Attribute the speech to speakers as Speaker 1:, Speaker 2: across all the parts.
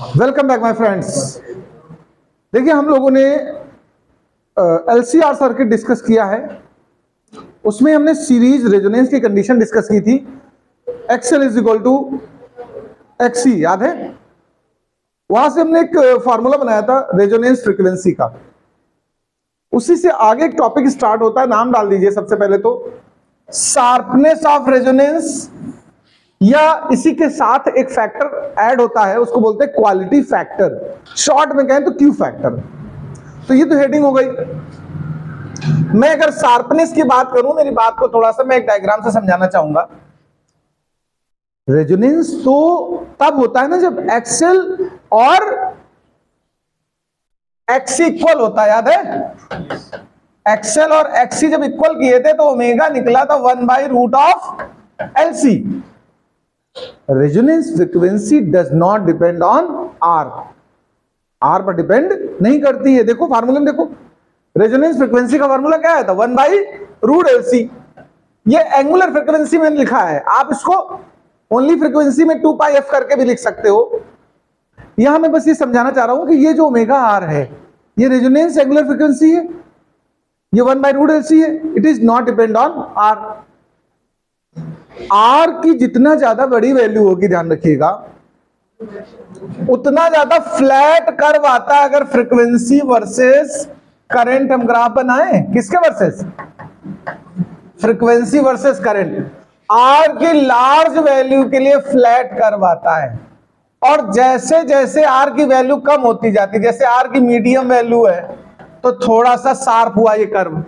Speaker 1: Welcome back my friends. देखिए, हम लोगों ने एलसीआर सर्किट डिस्कस किया है। उसमें हमने सीरीज रेजोनेंस की कंडीशन डिस्कस की थी। XL is equal to XC, याद है? वहां से हमने एक फॉर्मूला बनाया था रेजोनेंस फ्रीक्वेंसी का। उसी से आगे एक टॉपिक स्टार्ट होता है। नाम डाल दीजिए सबसे पहले तो शार्पनेस ऑफ रेजोनेंस, या इसी के साथ एक फैक्टर ऐड होता है, उसको बोलते हैं क्वालिटी फैक्टर। शॉर्ट में कहें तो क्यू फैक्टर। तो ये तो हेडिंग हो गई। मैं अगर शार्पनेस की बात करूं, मेरी बात को थोड़ा सा मैं एक डायग्राम से समझाना चाहूंगा। रेजोनेंस तो तब होता है ना जब एक्सएल और एक्सी इक्वल होता है, याद है? एक्सएल और एक्सी जब इक्वल किए थे तो ओमेगा निकला था 1/रूट of LC. Resonance frequency does not depend on R पर डिपेंड नहीं करती है। देखो फार्मूला में देखो, रेजोनेंस फ्रीक्वेंसी का फार्मूला क्या है था? 1/√LC। ये एंगुलर फ्रीक्वेंसी में लिखा है, आप इसको ओनली फ्रीक्वेंसी में 2πf करके भी लिख सकते हो। यहां मैं बस ये समझाना चाह रहा हूं कि ये जो ओमेगा आर है, ये रेजोनेंस एंगुलर फ्रीक्वेंसी है, ये 1/√LC है। It is not depend on R की जितना ज्यादा बड़ी वैल्यू होगी, ध्यान रखिएगा, उतना ज्यादा फ्लैट कर्व आता है। अगर फ्रीक्वेंसी वर्सेस करंट हम ग्राफ बनाए, किसके versus? Frequency versus current. R की लार्ज वैल्यू के लिए फ्लैट कर्व आता है, और जैसे जैसे आर की वैल्यू कम होती जाती है, जैसे आर की मीडियम वैल्यू है तो थोड़ा सा शार्प हुआ ये कर्व।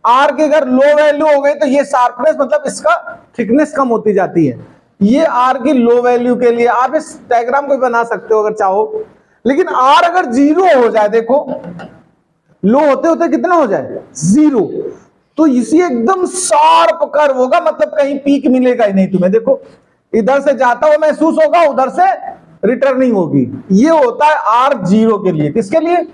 Speaker 1: आर की अगर लो वैल्यू हो गई तो ये शार्पनेस, मतलब इसका थिकनेस कम होती जाती है। ये आर की लो वैल्यू के लिए आप इस डायग्राम को बना सकते हो अगर चाहो। लेकिन आर अगर 0 हो जाए, देखो लो होते होते कितना हो जाए? 0, तो इसी एकदम शार्प कर्व होगा, मतलब कहीं पीक मिलेगा ही नहीं तुम्हें। देखो इधर से जाता हुआ महसूस होगा, उधर से रिटर्निंग होगी। ये होता है आर 0 के लिए। किसके लिए?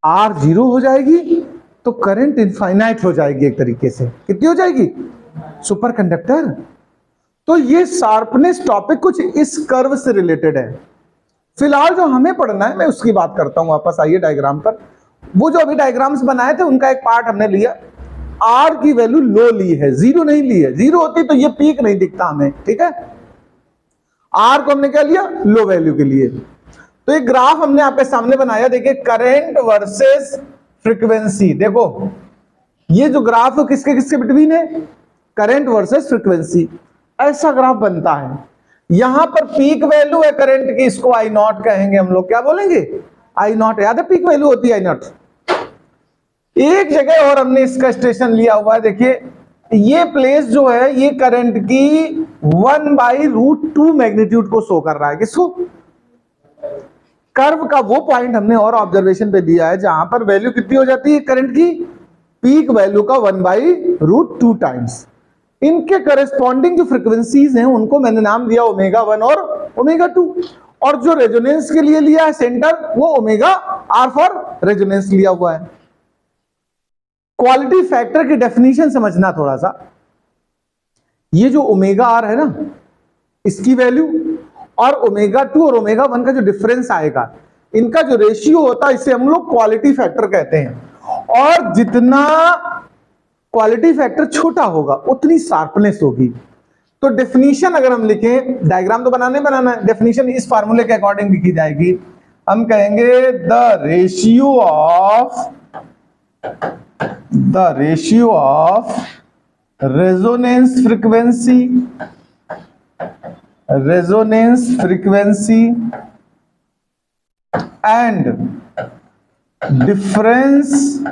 Speaker 1: आर 0 हो जाएगी तो करंट इनफाइनाइट हो जाएगी एक तरीके से। कितनी हो जाएगी? Super conductor. तो ये शार्पनेस टॉपिक कुछ इस कर्व से रिलेटेड है। फिलहाल जो हमें पढ़ना है मैं उसकी बात करता हूं। वापस आइए डायग्राम पर। वो जो अभी डायग्राम्स बनाए थे उनका एक पार्ट हमने लिया। आर की वैल्यू लो ली है, 0 नहीं ली है। 0 होती तो ये पीक नहीं दिखता हमें, ठीक है? आर को हमने क्या लिया? लो वैल्यू के लिए। तो एक ग्राफ हमने आपके सामने बनाया। देखिए, करंट वर्सेस फ्रीक्वेंसी। देखो ये जो ग्राफ है किसके किसके बिटवीन है? Current versus frequency. ऐसा ग्राफ बनता है। यहां पर पीक वैल्यू है करंट की, इसको आई नॉट कहेंगे हम लोग। क्या बोलेंगे? आई नॉट। याद है पीक वैल्यू होती है आई नॉट। एक जगह और हमने इसका स्टेशन लिया हुआ है। देखिए ये प्लेस जो है ये करंट की 1/√2 मैग्नीट्यूड को शो कर रहा है। किसको? कर्व का वो पॉइंट हमने और ऑब्जर्वेशन पे दिया है जहां पर वैल्यू कितनी हो जाती है करंट की? पीक वैल्यू का 1/√2 टाइम्स। इनके करेस्पॉन्डिंग जो फ्रीक्वेंसीज हैं उनको मैंने नाम दिया ω1 और ω2। और जो रेजोनेंस के लिए लिया है सेंटर, वो ω फॉर रेजोनेंस लिया हुआ है। क्वालिटी फैक्टर की डेफिनेशन समझना थोड़ा सा। ये जो ω है ना, इसकी वैल्यू और ω2 और ω1 का जो डिफरेंस आएगा, इनका जो रेशियो होता है, इसे हम लोग क्वालिटी फैक्टर कहते हैं। और जितना क्वालिटी फैक्टर छोटा होगा उतनी शार्पनेस होगी। तो डेफिनेशन अगर हम लिखें, डायग्राम तो बनाना है, डेफिनेशन इस फार्मूले के अकॉर्डिंग लिखी जाएगी। हम कहेंगे the ratio of resonance frequency and difference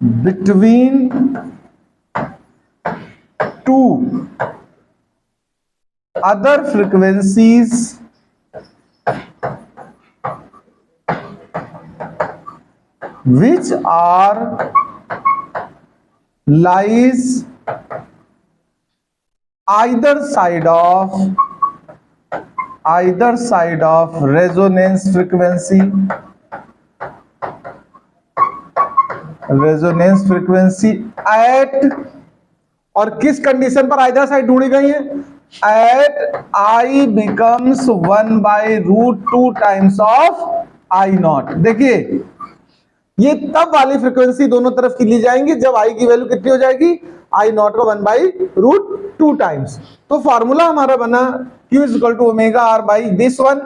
Speaker 1: between two other frequencies which are lies either side of resonance frequency at, और किस कंडीशन पर आइदर साइड ढूंढी गई है? At I becomes 1/√2 times of I naught. देखिए ये तब वाली फ्रीक्वेंसी दोनों तरफ की ली जाएंगी जब आई की वैल्यू कितनी हो जाएगी, आई नॉट का 1/√2 टाइम्स। तो फॉर्मूला हमारा बना Q is equal to omega R by this one.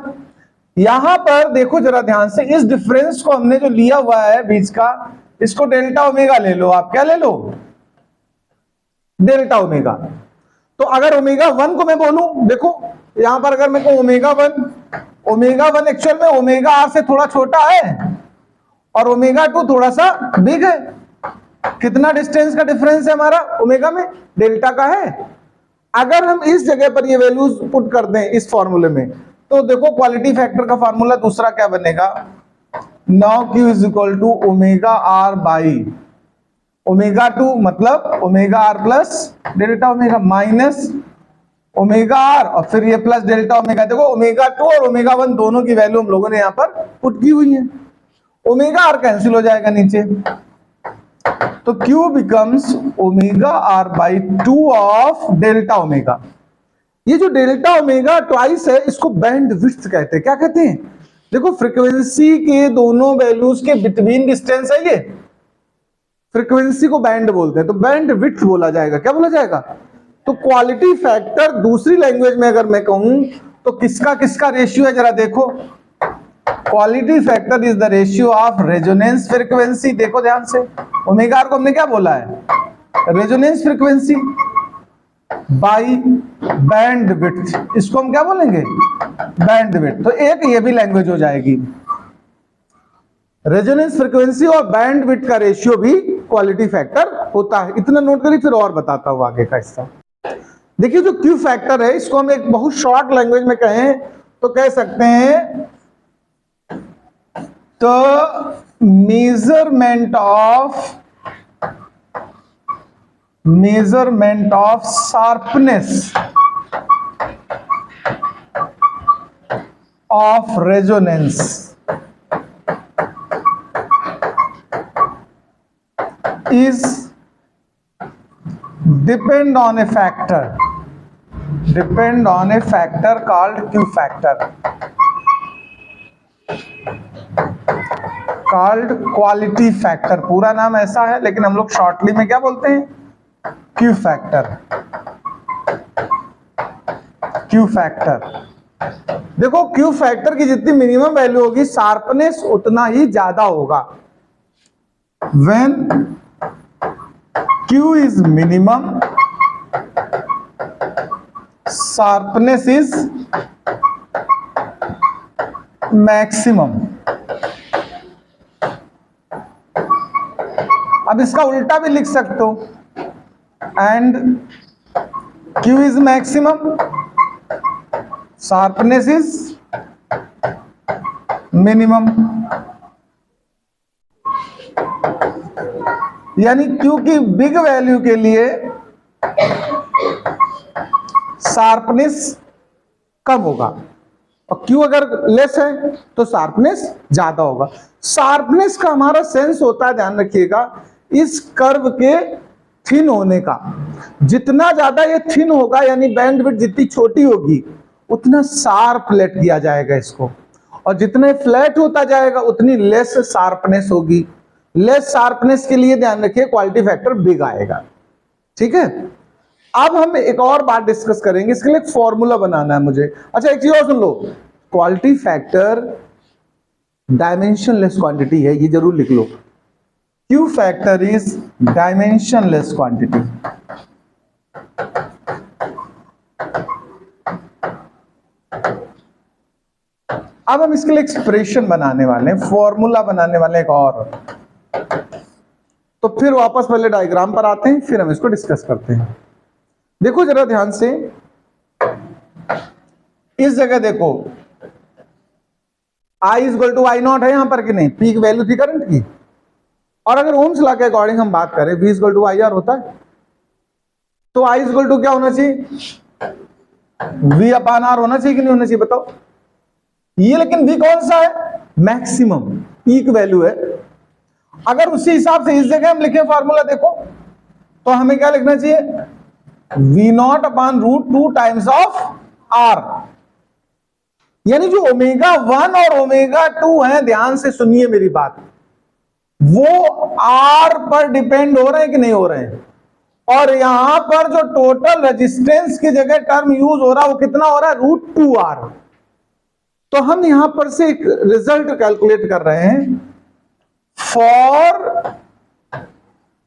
Speaker 1: यहां पर देखो जरा ध्यान से, इस डिफरेंस को हमने जो लिया हुआ है बीच का, इसको डेल्टा ओमेगा ले लो। आप क्या ले लो, डेल्टा ओमेगा। तो अगर ओमेगा 1 को मैं बोलूं, देखो यहां पर अगर मैं कहूं ओमेगा 1 एक्चुअल में ओमेगा आर से थोड़ा छोटा है और ओमेगा 2 थोड़ा सा बिग है। कितना डिस्टेंस का डिफरेंस है हमारा ओमेगा में, डेल्टा का है। अगर हम इस जगह पर ये वैल्यूज पुट कर दें इस फॉर्मूले में, तो देखो क्वालिटी फैक्टर का फॉर्मूला दूसरा क्या बनेगा, now Q is equal to omega R by omega 2 मतलब omega R plus delta omega minus omega R और फिर ये प्लस डेल्टा ओमेगा। देखो ओमेगा 2 और ओमेगा 1 दोनों की वैल्यू हम लोगों ने यहां पर पुट की हुई है। ओमेगा आर कैंसिल हो जाएगा नीचे, तो Q becomes omega R by 2 of delta omega. ये जो डेल्टा ओमेगा ट्वाइस है इसको बैंड विड्थ कहते हैं। क्या कहते हैं, देखो फ्रीक्वेंसी के दोनों वैल्यूज के बिटवीन डिस्टेंस है ये, फ्रीक्वेंसी को बैंड बोलते हैं, तो बैंड विड्थ बोला जाएगा। क्या बोला जाएगा, तो क्वालिटी फैक्टर दूसरी लैंग्वेज में अगर मैं कहूं तो किसका किसका रेशियो है, जरा देखो quality factor is the ratio of resonance frequency. देखो ध्यान से, ओमेगा आर को हमने क्या बोला है, resonance frequency by band width, इसको हम क्या बोलेंगे, बैंड विड्थ। तो एक ये भी लैंग्वेज हो जाएगी। रेजोनेंस फ्रीक्वेंसी और बैंड विड्थ का रेशियो भी क्वालिटी फैक्टर होता है। इतना नोट करिए, फिर और बताता हूं आगे का हिस्सा। देखिए जो Q फैक्टर है इसको हम एक बहुत शॉर्ट लैंग्वेज में कहें तो कह सकते हैं the measurement of sharpness of resonance is depend on a factor called Q factor, called quality factor। पूरा नाम ऐसा है लेकिन हम लोग शॉर्टली में क्या बोलते हैं, Q factor। Q factor देखो Q factor की जितनी मिनिमम वैल्यू होगी शार्पनेस उतना ही ज्यादा होगा। when Q is minimum, sharpness is maximum। अब इसका उल्टा भी लिख सकते हो, and Q is maximum, sharpness is minimum। यानी Q की बिग वैल्यू के लिए शार्पनेस कम होगा और Q अगर लेस है तो शार्पनेस ज्यादा होगा। शार्पनेस का हमारा सेंस होता है, ध्यान रखिएगा, इस कर्व के थिन होने का। जितना ज्यादा ये थिन होगा यानी बैंडविड्थ जितनी छोटी होगी उतना शार्प लेट किया जाएगा इसको, और जितने फ्लैट होता जाएगा उतनी लेस शार्पनेस होगी। लेस शार्पनेस के लिए ध्यान रखिए क्वालिटी फैक्टर बिग आएगा। ठीक है, अब हम एक और बात डिस्कस करेंगे, इसके लिए एक फॉर्मूला बनाना है मुझे। अच्छा एक चीज और सुन लो, क्वालिटी फैक्टर डायमेंशनलेस क्वांटिटी है, ये जरूर लिख लो। Q factor is dimensionless quantity. अब हम इसके लिए एक्सप्रेशन बनाने वाले हैं, फॉर्मूला बनाने वाले हैं एक और। तो फिर वापस पहले डायग्राम पर आते हैं, फिर हम इसको डिस्कस करते हैं। देखो जरा ध्यान से, इस जगह देखो I is equal to I not है यहां पर कि नहीं, पीक वैल्यू थी करंट की। और अगर ओम्स लॉ के अकॉर्डिंग हम बात करें V is equal to I R होता है, तो I इज इक्वल टू क्या होना चाहिए, V अपॉन आर होना चाहिए कि नहीं होना चाहिए, बताओ। ये लेकिन V कौन सा है, मैक्सिमम पीक वैल्यू है। अगर उसी हिसाब से इस जगह हम लिखे फॉर्मूला देखो, तो हमें क्या लिखना चाहिए, V0 upon √2 times of R। यानी जो ω1 और ω2 है, ध्यान से सुनिए मेरी बात, वो R पर डिपेंड हो रहे हैं कि नहीं हो रहे हैं। और यहां पर जो टोटल रेजिस्टेंस की जगह टर्म यूज हो रहा है वो कितना हो रहा है, √2R। तो हम यहां पर से एक रिजल्ट कैलकुलेट कर रहे हैं फॉर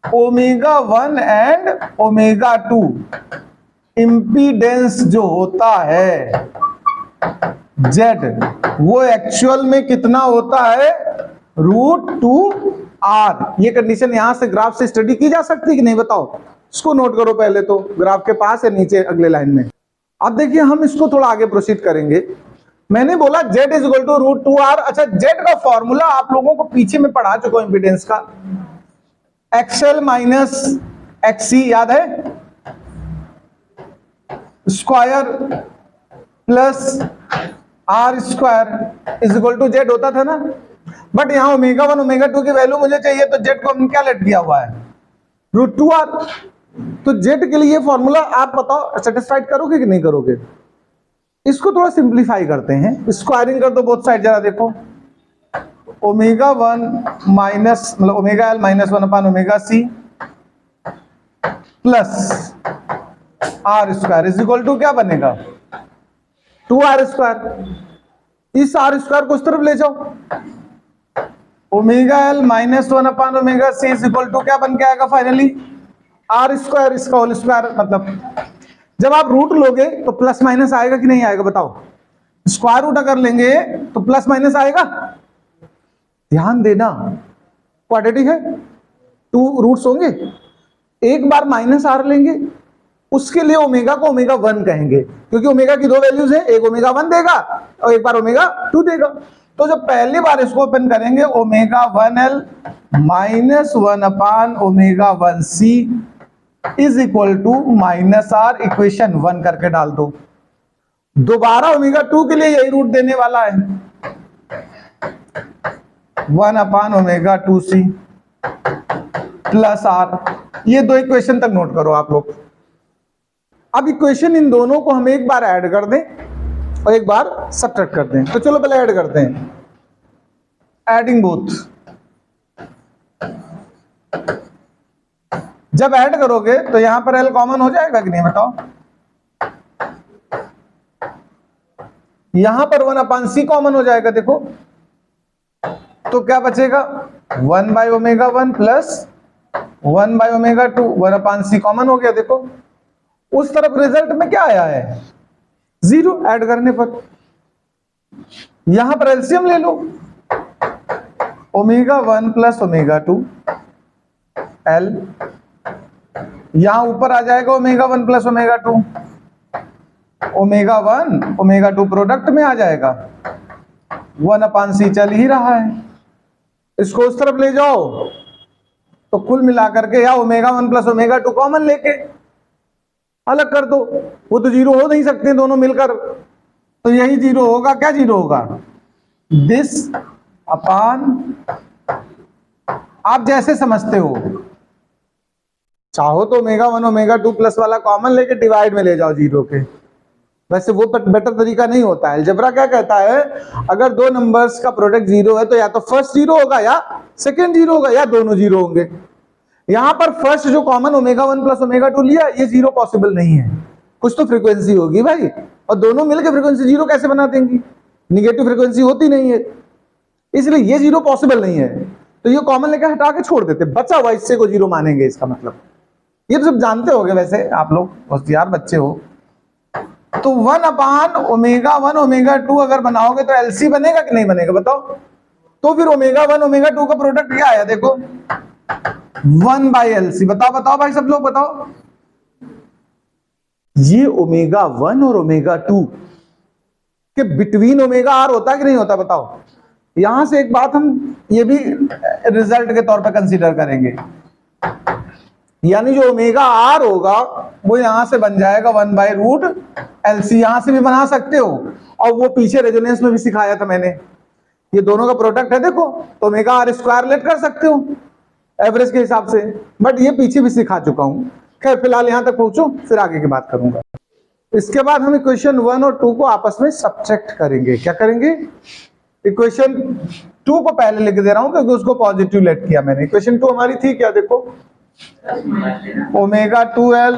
Speaker 1: ω1 एंड ω2 इंपीडेंस जो होता है Z, वो एक्चुअल में कितना होता है, √2R। ये कंडीशन यहां से ग्राफ से स्टडी की जा सकती है कि नहीं, बताओ। इसको नोट करो पहले तो, ग्राफ के पास है नीचे अगले लाइन में। अब देखिए हम इसको थोड़ा आगे प्रोसीड करेंगे। मैंने बोला Z is equal to √2R। अच्छा, Z का फॉर्मूला आप लोगों को पीछे में पढ़ा चुका हूं इंपीडेंस का, XL माइनस XC याद है, square plus R square is equal to Z होता था ना। बट यहां ω1 ω2 की वैल्यू मुझे चाहिए, तो Z को हमने क्या लेट किया हुआ है, √2R। तो Z के लिए फॉर्मूला आप बताओ सेटिस्फाइड करोगे कि नहीं करोगे। इसको थोड़ा सिंप्लीफाई करते हैं, स्क्वायरिंग कर दो बोथ साइड, जरा देखो। ω1 माइनस मतलब ω1 minus 1 upon ω/c plus R square is equal to क्या बनेगा, 2R स्क्वायर। इस R स्क्वायर को उस तरफ ले जाओ, ω1 minus 1 upon ω/c is equal to क्या बन के आएगा फाइनली, R स्क्वायर, इसका होल स्क्वायर। मतलब जब आप रूट लोगे तो प्लस माइनस आएगा कि नहीं आएगा, बताओ। स्क्वायर रूट अगर लेंगे तो प्लस माइनस आएगा, ध्यान देना, क्वाड्रेटिक है, 2 रूट्स होंगे। एक बार माइनस R लेंगे, उसके लिए ओमेगा को ω1 कहेंगे, क्योंकि ओमेगा की 2 वैल्यूज है, एक ω1 देगा और एक बार ω2 देगा। तो जब पहली बार इसको ओपन करेंगे, ω1L minus 1 upon ω1C is equal to -R, equation 1 करके डाल दो। दोबारा ω2 के लिए यही रूट देने वाला है, 1 अपॉन ω2C प्लस R। ये दो इक्वेशन तक नोट करो आप लोग। अब इक्वेशन इन दोनों को हम एक बार ऐड कर दें और एक बार सब्ट्रैक्ट कर दें। तो चलो पहले ऐड करते हैं, एडिंग बोथ। जब ऐड करोगे तो यहां पर L कॉमन हो जाएगा कि नहीं, बताओ। यहां पर 1 अपॉन C कॉमन हो जाएगा, देखो। तो क्या बचेगा, 1 by ω1 plus 1 by ω2, 1 upon C common हो गया, देखो। उस तरफ रिजल्ट में क्या आया है, 0 ऐड करने पर। यहां पर एलसीएम ले लो, ω1 प्लस ω2 L, यहां ऊपर आ जाएगा ω1 प्लस ω2, ω1 ω2 प्रोडक्ट में आ जाएगा, 1 अपॉन C चल ही रहा है। इसको उस तरफ ले जाओ तो कुल मिलाकर के या ω1 प्लस ω2 कॉमन लेके अलग कर दो, वो तो 0 हो नहीं सकते दोनों मिलकर, तो यही 0 होगा। क्या 0 होगा, दिस अपॉन, आप जैसे समझते हो, चाहो तो ω1 ω2 प्लस वाला कॉमन लेके डिवाइड में ले जाओ 0 के, वैसे वो बेटर तरीका नहीं होता है। अलजेब्रा क्या कहता है, अगर दो नंबर्स का प्रोडक्ट 0 है तो या तो फर्स्ट 0 होगा या सेकंड 0 होगा या दोनों 0 होंगे। यहां पर फर्स्ट जो कॉमन ω1 प्लस ω2 लिया, ये 0 पॉसिबल नहीं है, कुछ तो फ्रीक्वेंसी होगी भाई, और दोनों मिलकर फ्रीक्वेंसी 0 कैसे बना देंगी, निगेटिव फ्रीक्वेंसी होती नहीं है, इसलिए ये 0 पॉसिबल नहीं है। तो ये कॉमन लेकर हटा के छोड़ देते, बचा हुआ हिस्से को 0 मानेंगे। इसका मतलब ये तो सब जानते होंगे, वैसे आप लोग होशियार बच्चे हो। तो 1 अपॉन ω1 ω2 अगर बनाओगे तो LC बनेगा कि नहीं बनेगा, बताओ। तो फिर ω1 ω2 का प्रोडक्ट क्या आया, देखो 1 बाई LC। बताओ बताओ भाई सब लोग बताओ, ये ω1 और ω2 के बिटवीन ω/r होता है कि नहीं होता, बताओ। यहां से एक बात हम ये भी रिजल्ट के तौर पर कंसीडर करेंगे, यानी जो ω/r होगा वो यहां से बन जाएगा 1 बाई रूट LC। यहां से भी बना सकते हो, और वो पीछे रेजोनेंस में भी सिखाया था मैंने, ये दोनों का प्रोडक्ट है, देखो। तो ω/r स्क्वायर लेट कर सकते हो एवरेज के हिसाब से, बट ये पीछे भी सिखा चुका हूं। खैर फिलहाल यहां तक पहुंचो, फिर आगे की बात करूंगा। इसके बाद हम इक्वेशन 1 और 2 को आपस में सब्ट्रैक्ट करेंगे। क्या करेंगे? इक्वेशन 2 को पहले लिख दे रहा हूं क्योंकि उसको पॉजिटिव लेट किया मैंने। इक्वेशन 2 हमारी थी क्या? देखो, omega 2l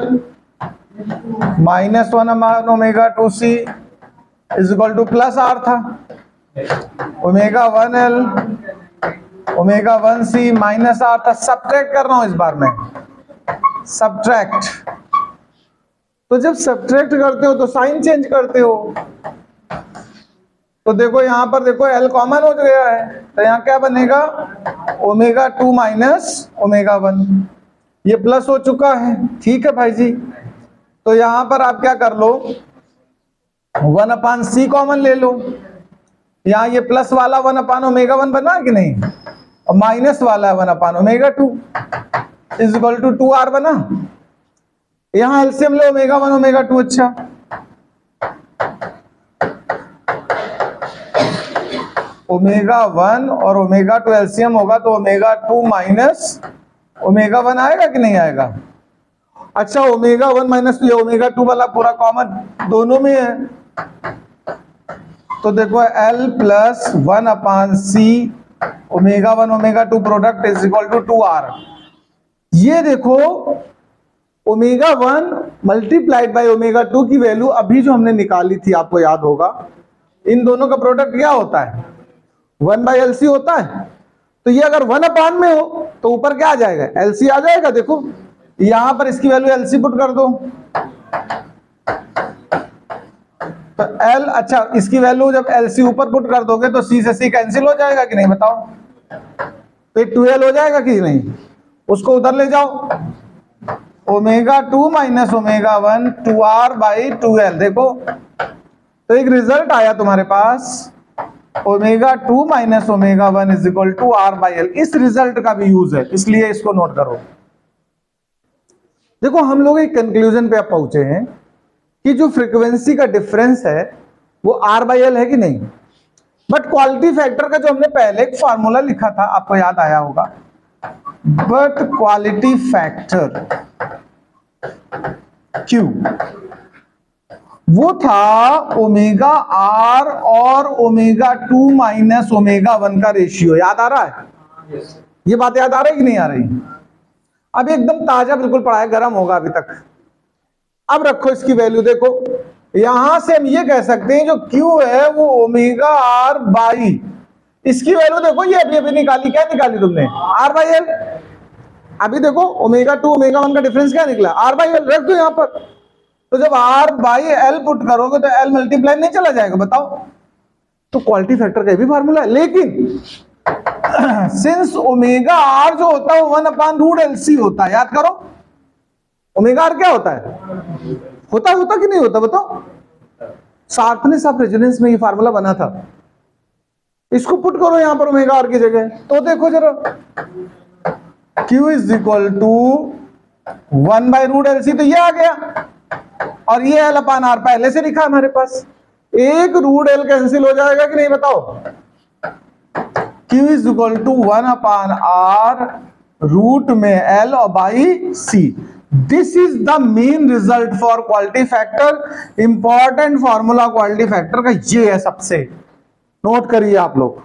Speaker 1: minus 1 Aman omega 2c is equal two plus r था, omega 1l omega 1c minus r था। सब्ट्रैक्ट कर रहा हूं इस बार मैं, सब्ट्रैक्ट। तो जब सब्ट्रैक्ट करते हो तो साइन चेंज करते हो। तो देखो यहां पर देखो l कॉमन हो गया है, तो यहां क्या बनेगा? ओमेगा 2 माइनस ओमेगा 1, ये प्लस हो चुका है। ठीक है भाई जी, तो यहां पर आप क्या कर लो, 1 अपान सी कॉमन ले लो। यहां ये प्लस वाला 1 अपान ओमेगा 1 बना है कि नहीं, और माइनस वाला 1 upon omega 2 is equal to 2r बना। यहां एलसीएम ले ओमेगा 1 ओमेगा 2। अच्छा, ओमेगा 1 और ओमेगा 2 एलसीएम होगा तो ओमेगा 2 माइनस ओमेगा 1 आएगा कि नहीं आएगा? अच्छा, ओमेगा 1 माइनस ये ओमेगा 2 वाला पूरा कॉमन दोनों में है, तो देखो L plus 1 upon C omega 1 omega 2 product is equal to 2r। ये देखो ओमेगा 1 मल्टीप्लाइड बाय ओमेगा 2 की वैल्यू अभी जो हमने निकाली थी, आपको याद होगा, इन दोनों का प्रोडक्ट क्या होता है? 1 बाय एलसी होता है। तो ये अगर 1 अपान में हो तो ऊपर क्या आ जाएगा? एलसी आ जाएगा। देखो यहां पर इसकी वैल्यू एलसी पुट कर दो तो एल, अच्छा इसकी वैल्यू जब एलसी ऊपर पुट कर दोगे तो सी से सी कैंसिल हो जाएगा कि नहीं बताओ? तो 2l हो जाएगा कि नहीं? उसको उधर ले जाओ, omega 2 minus omega 1 2r by 2l। देखो तो एक रिजल्ट आया तुम्हारे पास, omega 2 minus omega 1 is equal to r by l। इस रिजल्ट का भी यूज है, इसलिए इसको नोट करो। देखो हम लोग एक कंक्लूजन पे अब पहुंचे हैं कि जो फ्रीक्वेंसी का डिफरेंस है वो r बाई l है कि नहीं। बट क्वालिटी फैक्टर का जो हमने पहले एक फार्मूला लिखा था, आपको याद आया होगा, बट क्वालिटी फैक्टर Q वो था ओमेगा r और ओमेगा 2 माइनस ओमेगा 1 का रेशियो। याद आ रहा है? ये बात याद आ रही कि नहीं आ रही? अभी एकदम ताजा बिल्कुल पढ़ा है, गर्म होगा अभी तक। अब रखो इसकी वैल्यू, देखो यहां से हम ये कह सकते हैं जो Q है वो ओमेगा r बाई, इसकी वैल्यू देखो ये अभी अभी निकाली। क्या निकाली तुमने? r by l। अभी देखो ओमेगा 2 ओमेगा 1 का डिफरेंस क्या निकला? r by l। रख दो यहां पर, तो जब r बाई l पुट करोगे तो l मल्टीप्लाई नहीं चला जाएगा? बताओ। तो क्वालिटी फैक्टर का भी फार्मूला है, लेकिन सिंस ओमेगा r जो होता है 1 अपान रूट एलसी होता है। याद करो ओमेगा r क्या होता है? होता कि नहीं होता बताओ? शार्पनेस ऑफ रेजोनेंस में ये फार्मूला बना था। इसको पुट करो यहां पर ओमेगा r की जगह, तो देखो जरा Q is equal to 1 by root LC, तो ये आ गया, और ये L अपान R पहले से लिखा हमारे पास। एक रूट L कैंसिल हो जाएगा कि नहीं बताओ? Q is equal to 1 upon R root में L और by C। This is the main result for quality factor. Important formula quality factor का ये है, सबसे नोट करिए आप लोग।